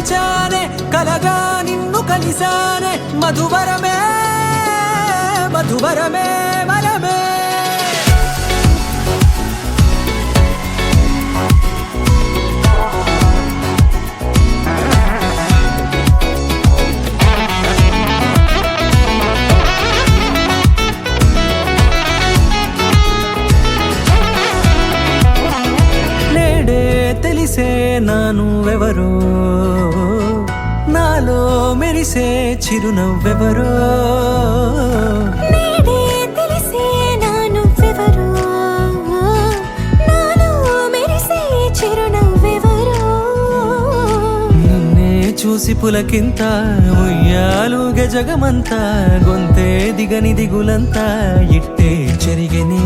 మరిచానే కలగా నిన్ను కలిసానే మధువరమే మధువరమే వరమే తెలిసే నానువెవరో నాలో మెరిసే చిరునవ్వెవరో తెలిసే నానువెవరో నాలో మెరిసే చిరునవ్వెవరో నిన్నే చూసి పులకింత ఉయ్యాలుగే జగమంతా గొంతే దిగని దిగులంతా ఇట్టే చెరిగనే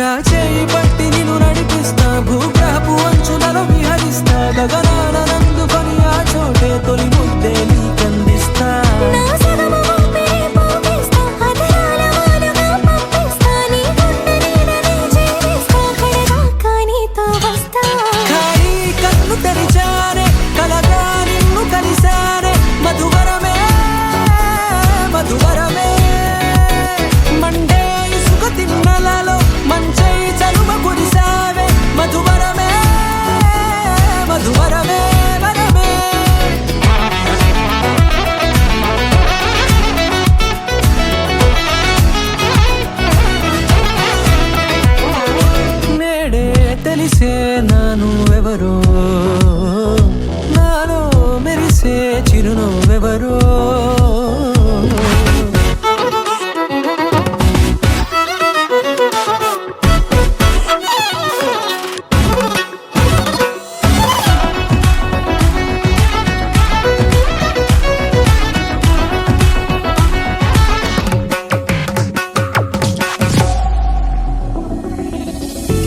రాచేయి పట్టి నిన్ను నడిపిస్తా భూగ్రహపు అంచులలో విహరిస్తా గగనాన నందుకొని ఆ చోటే తొలి ముద్దే నీకందిస్తా ఖాళీ కన్ను తెరిచానే కలగా నిన్ను కలిసానే మధువరమే మధువరమే మండే ఇసుక తిన్నలలో మంచై చలువ కురిసావే మధువరమే మధువరమే వరమే నేడే తెలిసే నానువెవరో నాలో మెరిసే చిరునవ్వెవరో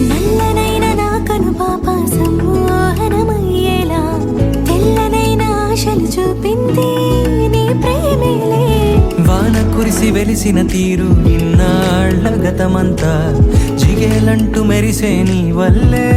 నల్లనైన నా కనుపాప సమ్మోహనమయ్యేలా తెల్లనైన ఆశలు చూపింది నీ ప్రేమేలే వాన కురిసి వెలిసిన తీరు ఇన్నాళ్ళ గతమంతా జిగేలంటూ మెరిసే నీ వల్లే